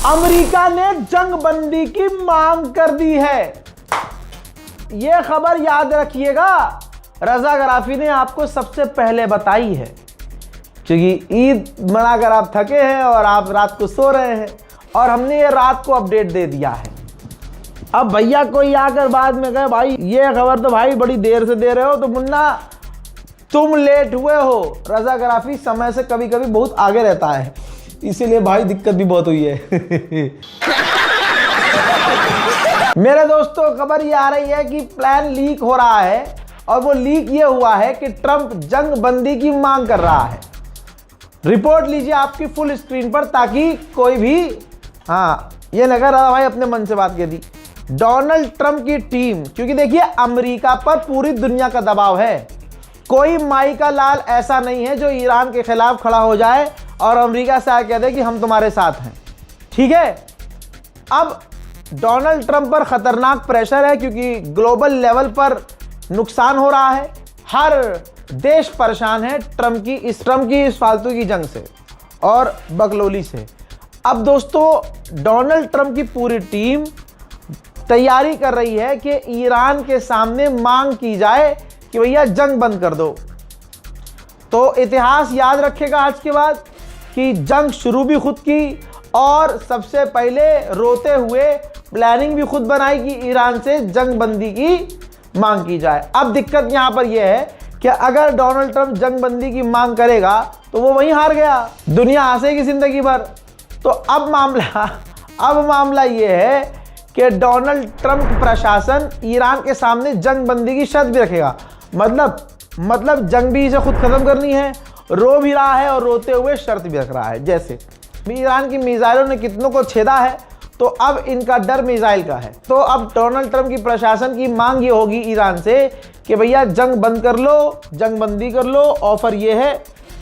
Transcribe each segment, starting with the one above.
America ने जंग बंदी की मांग कर दी है। यह खबर याद रखिएगा, रजा गराफी ने आपको सबसे पहले बताई है, क्योंकि ईद मनाकर आप थके हैं और आप रात को सो रहे हैं और हमने ये रात को अपडेट दे दिया है। अब भैया कोई आकर बाद में कहे भाई ये खबर तो भाई बड़ी देर से दे रहे हो, तो मुन्ना तुम लेट हुए हो। रजा गराफी समय से कभी कभी बहुत आगे रहता है, इसीलिए भाई दिक्कत भी बहुत हुई है। मेरे दोस्तों, खबर ये आ रही है कि प्लान लीक हो रहा है और वो लीक ये हुआ है कि ट्रंप जंग बंदी की मांग कर रहा है। रिपोर्ट लीजिए आपकी फुल स्क्रीन पर, ताकि कोई भी ये न कह रहा भाई अपने मन से बात कह दी। डोनाल्ड ट्रंप की टीम, क्योंकि देखिए अमेरिका पर पूरी दुनिया का दबाव है, कोई माई का लाल ऐसा नहीं है जो ईरान के खिलाफ खड़ा हो जाए और अमेरिका से आके कह दे कि हम तुम्हारे साथ हैं। ठीक है, अब डोनाल्ड ट्रंप पर खतरनाक प्रेशर है, क्योंकि ग्लोबल लेवल पर नुकसान हो रहा है, हर देश परेशान है ट्रंप की इस फालतू की जंग से और बकलोली से। अब दोस्तों, डोनाल्ड ट्रंप की पूरी टीम तैयारी कर रही है कि ईरान के सामने मांग की जाए कि भैया जंग बंद कर दो। तो इतिहास याद रखेगा आज के बाद कि जंग शुरू भी खुद की और सबसे पहले रोते हुए प्लानिंग भी खुद बनाई कि ईरान से जंग बंदी की मांग की जाए। अब दिक्कत यहां पर यह है कि अगर डोनाल्ड ट्रंप जंग बंदी की मांग करेगा तो वो वहीं हार गया, दुनिया हंसेगी जिंदगी भर। तो अब मामला यह है कि डोनाल्ड ट्रंप प्रशासन ईरान के सामने जंग बंदी की शर्त भी रखेगा। मतलब जंग भी इसे खुद खत्म करनी है, रो भी रहा है और रोते हुए शर्त भी रख रहा है। जैसे ईरान की मिसाइलों ने कितनों को छेदा है, तो अब इनका डर मिसाइल का है। तो अब डोनाल्ड ट्रंप की प्रशासन की मांग ये होगी ईरान से कि भैया जंग बंद कर लो, जंग बंदी कर लो। ऑफर ये है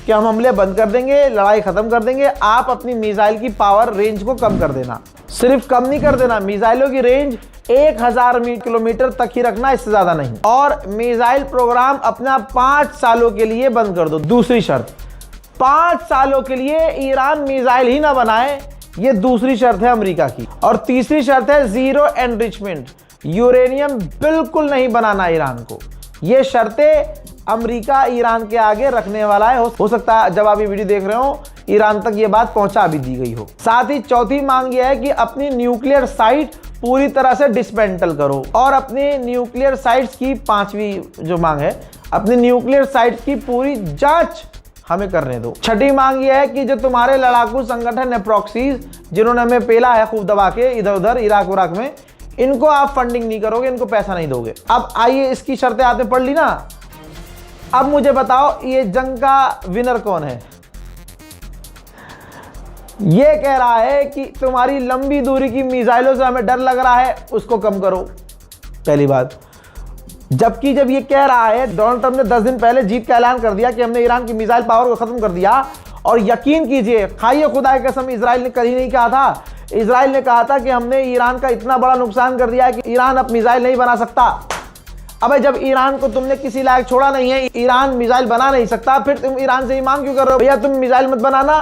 कि हम हमले बंद कर देंगे, लड़ाई खत्म कर देंगे, आप अपनी मिसाइल की पावर रेंज को कम कर देना। सिर्फ कम नहीं कर देना, मिसाइलों की रेंज 1000 किलोमीटर तक ही रखना, इससे ज्यादा नहीं। और मिसाइल प्रोग्राम अपना 5 सालों के लिए बंद कर दो। दूसरी शर्त, 5 सालों के लिए ईरान मिसाइल ही ना बनाए, ये दूसरी शर्त है अमेरिका की। और तीसरी शर्त है जीरो एनरिचमेंट, यूरेनियम बिल्कुल नहीं बनाना ईरान को। ये शर्तें अमेरिका ईरान के आगे रखने वाला है। हो सकता है जब आप ये वीडियो देख रहे हो ईरान तक ये बात पहुंचा भी दी गई हो। साथ ही चौथी मांग ये है कि अपनी न्यूक्लियर साइट पूरी तरह से डिसमेंटल करो। और अपने न्यूक्लियर साइट्स की 5वीं जो मांग है, अपनी न्यूक्लियर साइट्स की पूरी जांच हमें करने दो। छठी मांग ये है कि जो तुम्हारे लड़ाकू संगठन है प्रॉक्सीज, जिन्होंने हमें पेला है खूब दबा के इधर उधर इराक उराक में, इनको आप फंडिंग नहीं करोगे, इनको पैसा नहीं दोगे। अब आइए इसकी शर्तें आपने पढ़ ली ना, अब मुझे बताओ ये जंग का विनर कौन है। ये कह रहा है कि तुम्हारी लंबी दूरी की मिसाइलों से हमें डर लग रहा है, उसको कम करो, पहली बात। जबकि जब ये कह रहा है, डोनाल्ड ट्रंप ने 10 दिन पहले जीत का ऐलान कर दिया कि हमने ईरान की मिसाइल पावर को खत्म कर दिया। और यकीन कीजिए, खाइए खुदा की कसम, इजराइल ने कभी नहीं कहा था। इजराइल ने कहा था कि हमने ईरान का इतना बड़ा नुकसान कर दिया है कि ईरान अब मिसाइल नहीं बना सकता। अबे जब ईरान को तुमने किसी लायक छोड़ा नहीं है, ईरान मिसाइल बना नहीं सकता, फिर तुम ईरान से ये मांग क्यों कर रहे हो भैया तुम मिसाइल मत बनाना।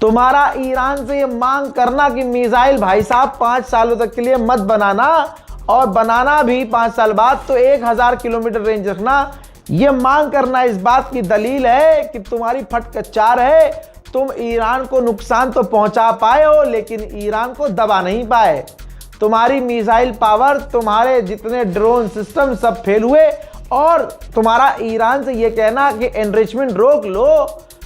तुम्हारा ईरान से ये मांग करना कि मिसाइल भाई साहब 5 सालों तक के लिए मत बनाना, और बनाना भी 5 साल बाद, तो 1000 किलोमीटर रेंज रखना, ये मांग करना इस बात की दलील है कि तुम्हारी फट कच्चार है। तुम ईरान को नुकसान तो पहुंचा पाए हो, लेकिन ईरान को दबा नहीं पाए। तुम्हारी मिसाइल पावर, तुम्हारे जितने ड्रोन सिस्टम सब फेल हुए, और तुम्हारा ईरान से ये कहना कि एनरिचमेंट रोक लो,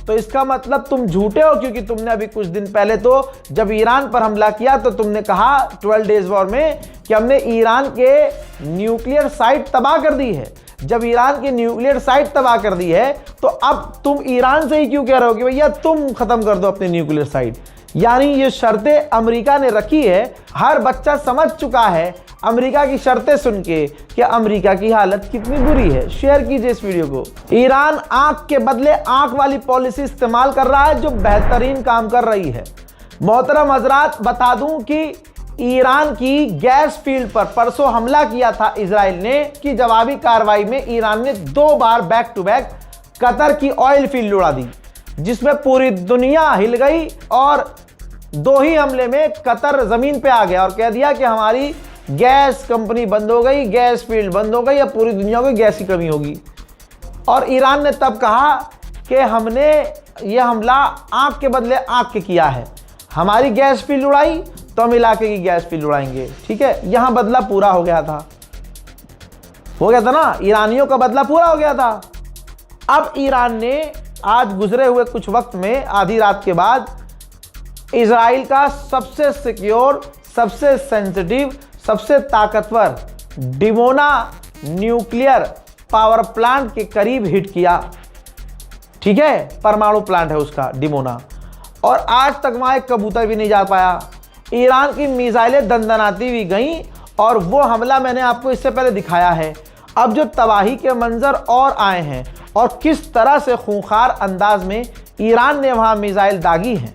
तो इसका मतलब तुम झूठे हो। क्योंकि तुमने अभी कुछ दिन पहले तो जब ईरान पर हमला किया तो तुमने कहा 12 डेज वॉर में कि हमने ईरान के न्यूक्लियर साइट तबाह कर दी है। जब ईरान की न्यूक्लियर साइट तबाह कर दी है, तो अब तुम ईरान से ही क्यों कह रहे हो कि भैया तुम खत्म कर दो अपनी न्यूक्लियर साइट। यानी ये शर्तें अमेरिका ने रखी है। हर बच्चा समझ चुका है अमेरिका की शर्तें सुन के कि अमेरिका की हालत कितनी बुरी है। शेयर कीजिए इस वीडियो को। ईरान आंख के बदले आंख वाली पॉलिसी इस्तेमाल कर रहा है, जो बेहतरीन काम कर रही है। मोहतरम हजरात, बता दूं कि ईरान की गैस फील्ड पर परसों हमला किया था इजराइल ने, कि जवाबी कार्रवाई में ईरान ने 2 बार बैक टू बैक कतर की ऑयल फील्ड उड़ा दी, जिसमें पूरी दुनिया हिल गई और 2 ही हमले में कतर जमीन पे आ गया और कह दिया कि हमारी गैस कंपनी बंद हो गई, गैस फील्ड बंद हो गई, अब पूरी दुनिया को गैस की कमी होगी। और ईरान ने तब कहा कि हमने ये हमला आंख के बदले आंख के किया है, हमारी गैस फील्ड उड़ाई तो हम इलाके की गैस फील्ड उड़ाएंगे। ठीक है, यहां बदला पूरा हो गया था ना, ईरानियों का बदला पूरा हो गया था। अब ईरान ने आज गुजरे हुए कुछ वक्त में आधी रात के बाद इजराइल का सबसे सिक्योर, सबसे सेंसिटिव, सबसे ताकतवर डिमोना न्यूक्लियर पावर प्लांट के करीब हिट किया। ठीक है, परमाणु प्लांट है उसका डिमोना, और आज तक वहां एक कबूतर भी नहीं जा पाया। ईरान की मिसाइलें दंदनाती हुई गईं और वो हमला मैंने आपको इससे पहले दिखाया है। अब जो तबाही के मंजर और आए हैं और किस तरह से खूंखार अंदाज में ईरान ने वहां मिसाइल दागी हैं,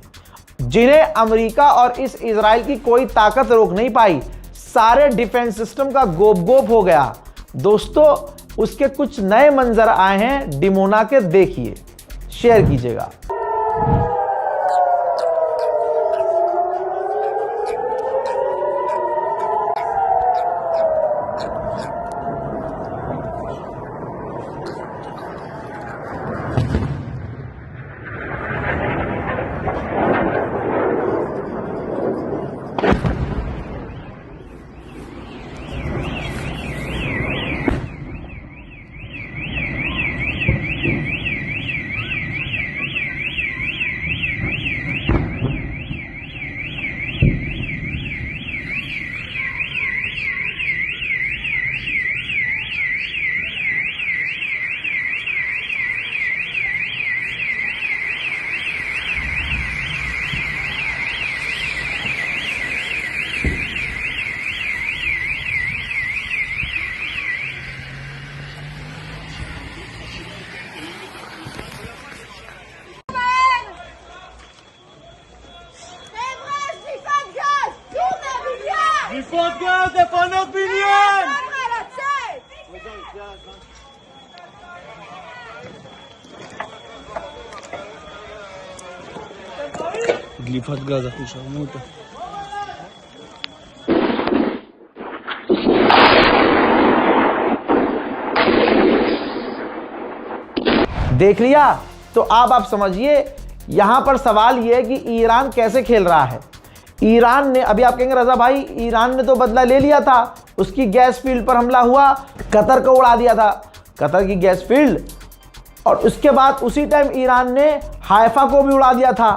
जिन्हें अमेरिका और इस इजराइल की कोई ताकत रोक नहीं पाई, सारे डिफेंस सिस्टम का गोप गोप हो गया। दोस्तों, उसके कुछ नए मंजर आए हैं डिमोना के, देखिए, शेयर कीजिएगा। דליפת גז, אנחנו שרנו אותה. देख लिया? तो अब आप समझिए यहां पर सवाल यह है कि ईरान कैसे खेल रहा है। ईरान ने, अभी आप कहेंगे रजा भाई ईरान ने तो बदला ले लिया था, उसकी गैस फील्ड पर हमला हुआ, कतर को उड़ा दिया था, कतर की गैस फील्ड, और उसके बाद उसी टाइम ईरान ने हाइफा को भी उड़ा दिया था।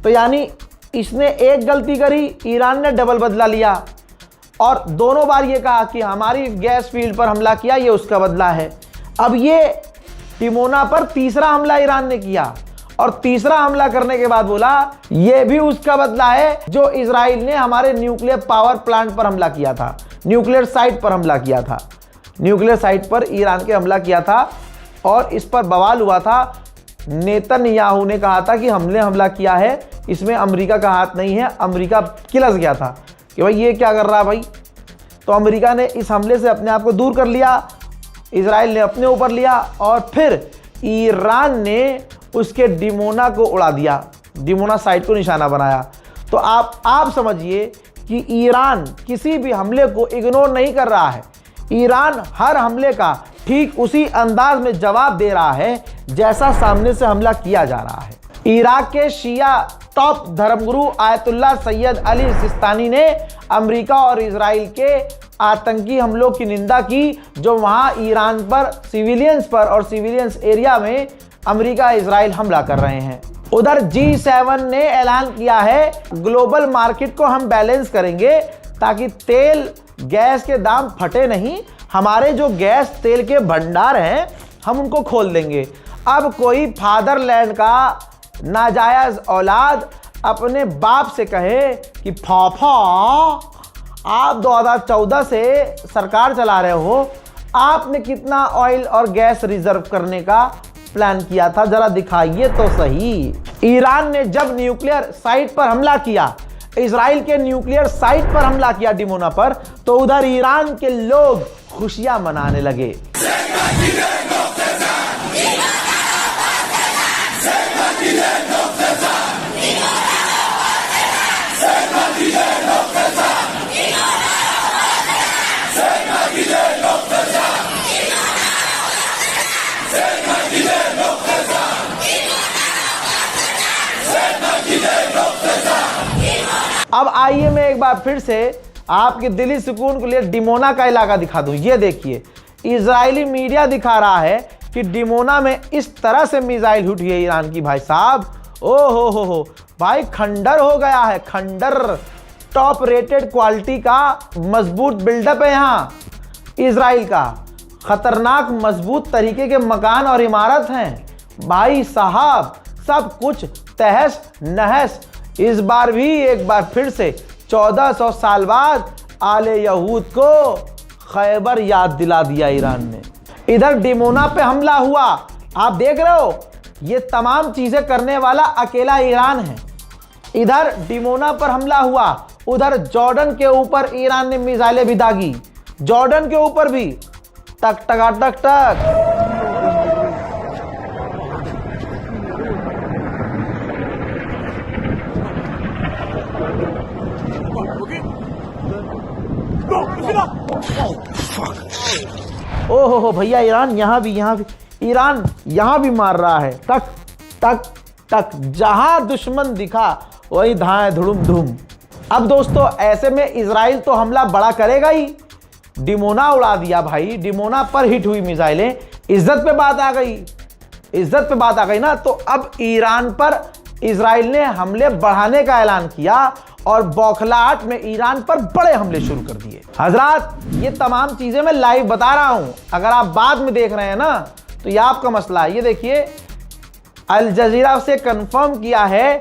तो यानी इसने एक गलती करी, ईरान ने डबल बदला लिया और दोनों बार ये कहा कि हमारी गैस फील्ड पर हमला किया, ये उसका बदला है। अब ये डिमोना पर तीसरा हमला ईरान ने किया और तीसरा हमला करने के बाद बोला ये भी उसका बदला है जो इजराइल ने हमारे न्यूक्लियर पावर प्लांट पर हमला किया था, न्यूक्लियर साइट पर हमला किया था, न्यूक्लियर साइट पर ईरान के हमला किया था और इस पर बवाल हुआ था। नेतन्याहू ने कहा था कि हमने हमला किया है, इसमें अमेरिका का हाथ नहीं है, अमेरिका किलस गया था कि भाई ये क्या कर रहा है भाई। तो अमेरिका ने इस हमले से अपने आप को दूर कर लिया, इजराइल ने अपने ऊपर लिया और फिर ईरान ने उसके डिमोना को उड़ा दिया, डिमोना साइट को निशाना बनाया। तो आप समझिए कि ईरान किसी भी हमले को इग्नोर नहीं कर रहा है, ईरान हर हमले का ठीक उसी अंदाज में जवाब दे रहा है जैसा सामने से हमला किया जा रहा है। इराक के शिया टॉप धर्मगुरु आयतुल्लाह सैयद अली सिस्तानी ने अमेरिका और इजराइल के आतंकी हमलों की निंदा की जो वहां ईरान पर सिविलियंस पर और सिविलियंस एरिया में अमेरिका इजराइल हमला कर रहे हैं। उधर G7 ने ऐलान किया है ग्लोबल मार्केट को हम बैलेंस करेंगे ताकि तेल गैस के दाम फटे नहीं, हमारे जो गैस तेल के भंडार हैं हम उनको खोल देंगे। अब कोई फादरलैंड का नाजायज औलाद अपने बाप से कहे कि फाफा आप 2014 से सरकार चला रहे हो, आपने कितना ऑयल और गैस रिजर्व करने का प्लान किया था, जरा दिखाइए तो सही। ईरान ने जब न्यूक्लियर साइट पर हमला किया, इजराइल के न्यूक्लियर साइट पर हमला किया डिमोना पर, तो उधर ईरान के लोग खुशियां मनाने लगे। अब आइए मैं एक बार फिर से आपके दिली सुकून के लिए डिमोना का इलाका दिखा दूं। ये देखिए, इजरायली मीडिया दिखा रहा है कि डिमोना में इस तरह से मिसाइल उठी है ईरान की। भाई साहब, ओ हो भाई, खंडर हो गया है, खंडर। टॉप रेटेड क्वालिटी का मजबूत बिल्डअप है यहाँ इजराइल का। खतरनाक मजबूत तरीके के मकान और इमारत हैं भाई साहब, सब कुछ तहस नहस। इस बार भी एक बार फिर से 1400 साल बाद आले यहूद को खैबर याद दिला दिया ईरान ने। इधर डिमोना पे हमला हुआ, आप देख रहे हो, ये तमाम चीजें करने वाला अकेला ईरान है। इधर डिमोना पर हमला हुआ, उधर जॉर्डन के ऊपर ईरान ने मिसाइलें भी दागी, जॉर्डन के ऊपर भी टक टका टक टक। ओहो भैया, ईरान यहां भी ईरान यहां भी मार रहा है, टक टक टक। जहां दुश्मन दिखा वही धाए धुड़ुम धुम। अब दोस्तों, ऐसे में इजराइल तो हमला बड़ा करेगा ही। डिमोना उड़ा दिया भाई, डिमोना पर हिट हुई मिसाइलें। इज्जत पे बात आ गई ना। तो अब ईरान पर इजराइल ने हमले बढ़ाने का ऐलान किया और बौखलाहट में ईरान पर बड़े हमले शुरू कर दिए। हजरात, ये तमाम चीजें मैं लाइव बता रहा हूं, अगर आप बाद में देख रहे हैं ना तो ये आपका मसला है। ये देखिए, अल जजीरा से कंफर्म किया है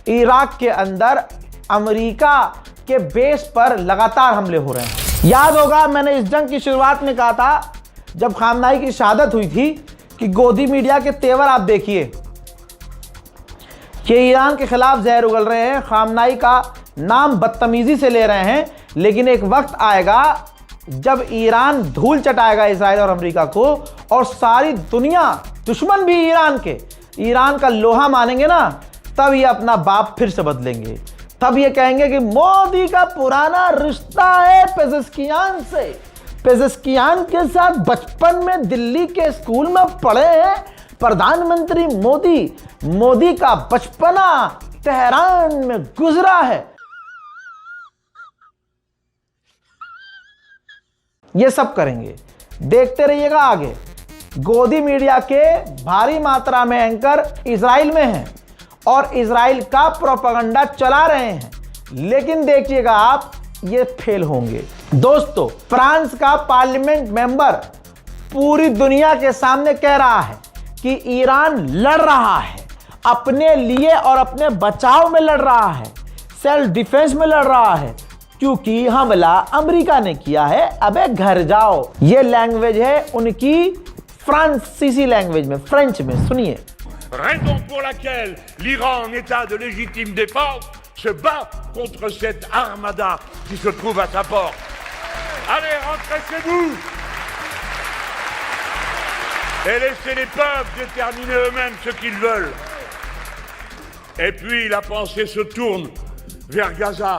इराक के अंदर अमेरिका के बेस पर लगातार हमले हो रहे हैं। याद होगा, मैंने इस जंग की शुरुआत में कहा था, जब खामनाई की शहादत हुई थी, कि गोदी मीडिया के तेवर आप देखिए कि ईरान के खिलाफ जहर उगल रहे हैं, खामनाई का नाम बदतमीजी से ले रहे हैं। लेकिन एक वक्त आएगा जब ईरान धूल चटाएगा इजराइल और अमेरिका को, और सारी दुनिया, दुश्मन भी ईरान के, ईरान का लोहा मानेंगे ना, तब ये अपना बाप फिर से बदलेंगे। तब ये कहेंगे कि मोदी का पुराना रिश्ता है पेजेस्कियान से। पेजेस्कियान के साथ बचपन में दिल्ली के स्कूल में पढ़े हैं प्रधानमंत्री मोदी। मोदी का बचपना तेहरान में गुजरा है। ये सब करेंगे, देखते रहिएगा आगे। गोदी मीडिया के भारी मात्रा में एंकर इजराइल में हैं और इजराइल का प्रोपेगेंडा चला रहे हैं, लेकिन देखिएगा आप, ये फेल होंगे। दोस्तों, फ्रांस का पार्लियामेंट मेंबर पूरी दुनिया के सामने कह रहा है कि ईरान लड़ रहा है, अपने लिए और अपने बचाव में लड़ रहा है, सेल्फ डिफेंस में लड़ रहा है, क्योंकि हमला अमेरिका ने किया है। अबे घर जाओ। ये लैंग्वेज है उनकी फ्रांसीसी लैंग्वेज में, फ्रेंच में। सुनिए। Raison pour laquelle l'Iran, en état de légitime défense, se bat contre cette armada qui se trouve à sa porte. Allez, rentrez chez vous et laissez les peuples déterminer eux-mêmes ce qu'ils veulent. Et puis la pensée se tourne vers Gaza.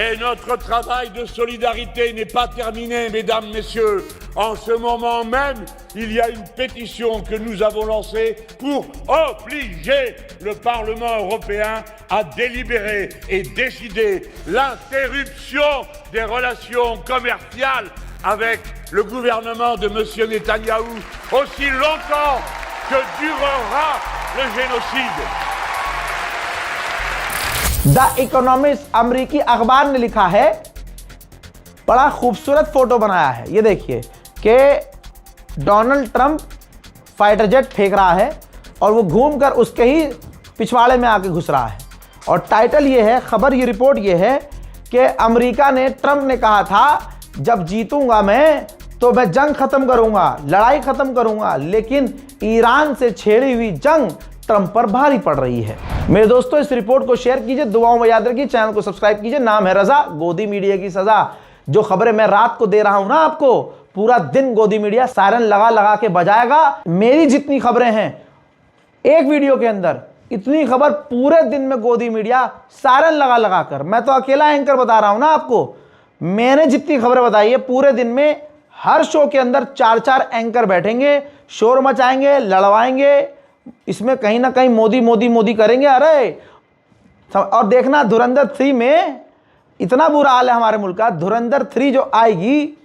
Et notre travail de solidarité n'est pas terminé, mesdames, messieurs. En ce moment même, il y a une pétition que nous avons lancée pour obliger le Parlement européen à délibérer et décider l'interruption des relations commerciales avec le gouvernement de M. Netanyahou aussi longtemps que durera le génocide. The economist अमेरिकी अखबार ने लिखा है, बड़ा खूबसूरत photo बनाया है। ये देखिए कि डोनाल्ड ट्रंप फाइटर जेट फेंक रहा है और वो घूमकर उसके ही पिछवाड़े में आके घुस रहा है। और टाइटल ये है, खबर, ये रिपोर्ट ये है कि अमेरिका ने, ट्रंप ने कहा था, जब जीतूंगा मैं तो मैं जंग खत्म करूंगा, लड़ाई खत्म करूंगा। लेकिन ईरान से छेड़ी हुई जंग ट्रंप पर भारी पड़ रही है। मेरे दोस्तों, इस रिपोर्ट को शेयर कीजिए, दुआओं में याद रखिए, चैनल को सब्सक्राइब कीजिए। नाम है रजा, गोदी मीडिया की सजा। जो खबरें मैं रात को दे रहा हूं ना आपको, पूरा दिन गोदी मीडिया सायरन लगा लगा के बजाएगा। मेरी जितनी खबरें हैं एक वीडियो के अंदर, इतनी खबर पूरे दिन में गोदी मीडिया सायरन लगा लगा कर, मैं तो अकेला एंकर बता रहा हूं ना आपको, मैंने जितनी खबरें बताई है पूरे दिन में, हर शो के अंदर 4-4 एंकर बैठेंगे, शोर मचाएंगे, लड़वाएंगे, इसमें कहीं ना कहीं मोदी मोदी मोदी करेंगे। अरे और देखना, धुरंधर 3 में इतना बुरा हाल है हमारे मुल्क का। धुरंधर 3 जो आएगी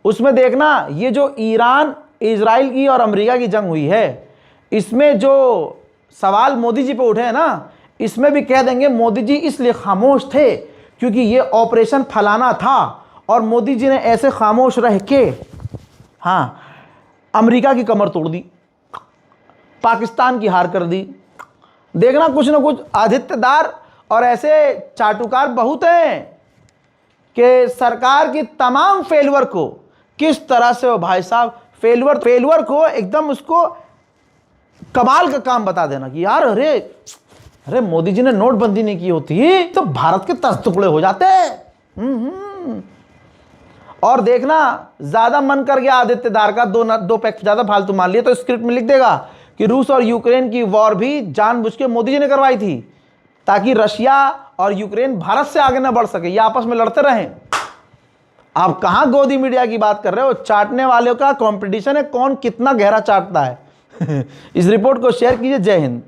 उसमें देखना, ये जो ईरान इजराइल की और अमेरिका की जंग हुई है, इसमें जो सवाल मोदी जी पे उठे हैं ना, इसमें भी कह देंगे मोदी जी इसलिए खामोश थे क्योंकि ये ऑपरेशन फलाना था और मोदी जी ने ऐसे खामोश रह के हाँ अमेरिका की कमर तोड़ दी, पाकिस्तान की हार कर दी। देखना कुछ ना कुछ आदित्यदार और ऐसे चाटुकार बहुत हैं कि सरकार की तमाम फेलवर को किस तरह से वो भाई साहब फेलवर को एकदम उसको कमाल का काम बता देना कि यार अरे मोदी जी ने नोटबंदी नहीं की होती तो भारत के 10 टुकड़े हो जाते। और देखना ज्यादा मन कर गया आदित्यदार का, दो पैक ज्यादा फालतू मान लिया तो स्क्रिप्ट में लिख देगा कि रूस और यूक्रेन की वॉर भी जानबूझ के मोदी जी ने करवाई थी ताकि रशिया और यूक्रेन भारत से आगे ना बढ़ सके, ये आपस में लड़ते रहें। आप कहां गोदी मीडिया की बात कर रहे हो? चाटने वालों का कंपटीशन है, कौन कितना गहरा चाटता है। इस रिपोर्ट को शेयर कीजिए। जय हिंद।